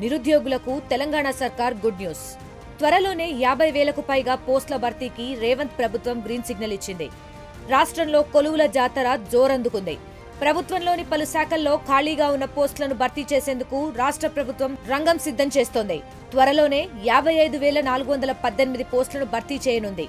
నిరుద్యోగులకు తెలంగాణ సర్కార్ good news. త్వరలోనే 50,000కు పైగా పోస్టుల భర్తీకి రేవంత్ ప్రభుత్వం గ్రీన్ సిగ్నల్ ఇచ్చింది. రాష్ట్రంలో కొలువుల జాతర జోరందుకుంది. ప్రభుత్వంలోని పలు శాఖల్లో ఖాళీగా ఉన్న పోస్టులను భర్తీ చేసేందుకు రాష్ట్ర ప్రభుత్వం రంగం సిద్ధం చేస్తోంది. త్వరలోనే 55,418 పోస్టులను భర్తీ చేయనుంది.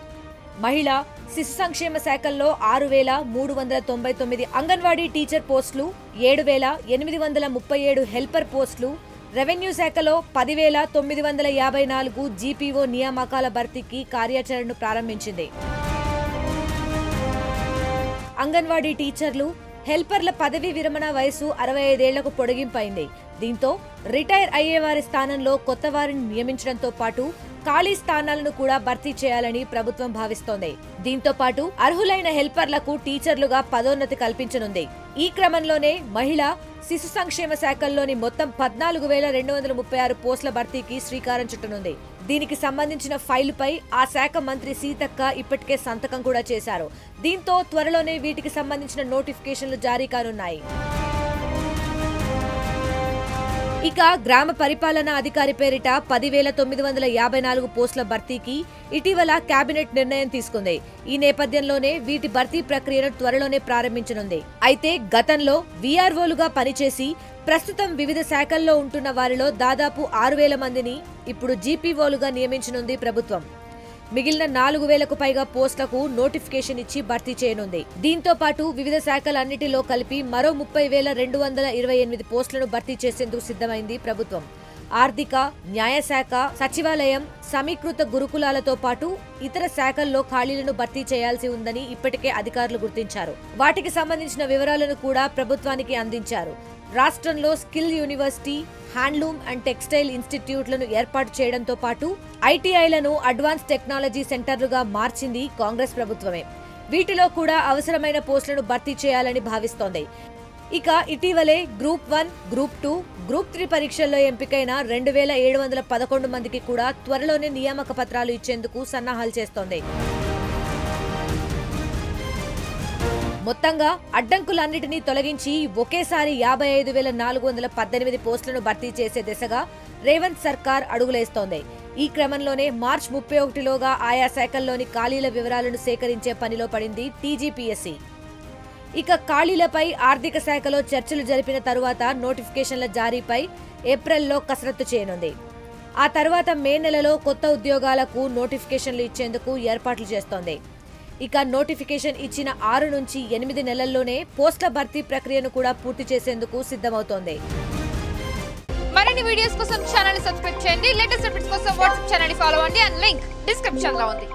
మహిళా శిశు సంక్షేమ శాఖల్లో 6,399 అంగన్వాడీ టీచర్ పోస్టులు, 7,837 హెల్పర్ పోస్టులు, రెవెన్యూ శాఖలో 10,954 జీపీఓ నియామకాల భర్తీకి కార్యాచరణను ప్రారంభించింది. అంగన్వాడీ టీచర్లు, హెల్పర్ల పదవీ విరమణ వయసు 65 ఏళ్లకు పొడిగింపైంది. దీంతో రిటైర్ అయ్యేవారి స్థానంలో కొత్త వారిని నియమించడంతో పాటు ఖాళీ స్థానాలను కూడా భర్తీ చేయాలని ప్రభుత్వం భావిస్తోంది. దీంతో పాటు అర్హులైన హెల్పర్లకు టీచర్లుగా పదోన్నతి కల్పించనుంది. ఈ క్రమంలోనే మహిళా శిశు సంక్షేమ శాఖల్లోని మొత్తం 14,236 పోస్టుల భర్తీకి శ్రీకారం చుట్టనుంది. దీనికి సంబంధించిన ఫైలుపై ఆ శాఖ మంత్రి సీతక్క ఇప్పటికే సంతకం కూడా చేశారు. దీంతో త్వరలోనే వీటికి సంబంధించిన నోటిఫికేషన్లు జారీ కానున్నాయి. ఇక గ్రామ పరిపాలనా అధికారి పేరిట 10,954 పోస్టుల భర్తీకి ఇటీవల కేబినెట్ నిర్ణయం తీసుకుంది. ఈ నేపథ్యంలోనే వీటి భర్తీ ప్రక్రియను త్వరలోనే ప్రారంభించనుంది. అయితే గతంలో వీఆర్ఓలుగా పనిచేసి ప్రస్తుతం వివిధ శాఖల్లో ఉంటున్న వారిలో దాదాపు 6,000 మందిని ఇప్పుడు జీపీఓలుగా నియమించనుంది ప్రభుత్వం. మిగిలిన 4,000కు పైగా పోస్టులకు నోటిఫికేషన్ ఇచ్చి భర్తీ చేయనుంది. దీంతో పాటు వివిధ శాఖలన్నిటిలో కలిపి మరో 30,228 పోస్టులను భర్తీ చేసేందుకు సిద్ధమైంది ప్రభుత్వం. ఆర్థిక, న్యాయశాఖ, సచివాలయం, సమీకృత గురుకులాలతో పాటు ఇతర శాఖల్లో ఖాళీలను భర్తీ చేయాల్సి ఉందని ఇప్పటికే అధికారులు గుర్తించారు. వాటికి సంబంధించిన వివరాలను కూడా ప్రభుత్వానికి అందించారు. రాష్ట్రంలో skill university, handloom and textile ఇన్స్టిట్యూట్లను ఏర్పాటు చేయడంతో పాటు ఐటీఐలను అడ్వాన్స్ టెక్నాలజీ సెంటర్లుగా మార్చింది కాంగ్రెస్ ప్రభుత్వమే. వీటిలో కూడా అవసరమైన పోస్టులను భర్తీ చేయాలని భావిస్తోంది. ఇక ఇటీవలే గ్రూప్ 1, గ్రూప్ 2, గ్రూప్ 3 పరీక్షల్లో ఎంపికైన 2,711 మందికి కూడా త్వరలోనే నియామక పత్రాలు ఇచ్చేందుకు సన్నాహాలు చేస్తోంది. మొత్తంగా అడ్డంకులన్నిటినీ తొలగించి ఒకేసారి 55,418 పోస్టులను భర్తీ చేసే దిశగా రేవంత్ సర్కార్ అడుగులేస్తోంది. ఈ క్రమంలోనే మార్చి 31లోగా ఆయా శాఖల్లోని ఖాళీల వివరాలను సేకరించే పనిలో పడింది టీజీపీఎస్సీ. ఇక ఖాళీలపై ఆర్థిక శాఖలో చర్చలు జరిపిన తరువాత నోటిఫికేషన్ల జారీపై ఏప్రిల్లో కసరత్తు చేయనుంది. ఆ తర్వాత మే నెలలో కొత్త ఉద్యోగాలకు నోటిఫికేషన్లు ఇచ్చేందుకు ఏర్పాట్లు చేస్తోంది. ఇక నోటిఫికేషన్ ఇచ్చిన 6 నుంచి 8 నెలల్లోనే పోస్టుల భర్తీ ప్రక్రియను కూడా పూర్తి చేసేందుకు సిద్ధమవుతోంది. మరిన్ని వీడియోస్ కోసం ఛానల్ ని సబ్స్క్రైబ్ చేయండి. లేటెస్ట్ అప్డేట్స్ కోసం వాట్సాప్ ఛానల్ ని ఫాలో అవ్వండి. అండ్ లింక్ డిస్క్రిప్షన్ లో ఉంది.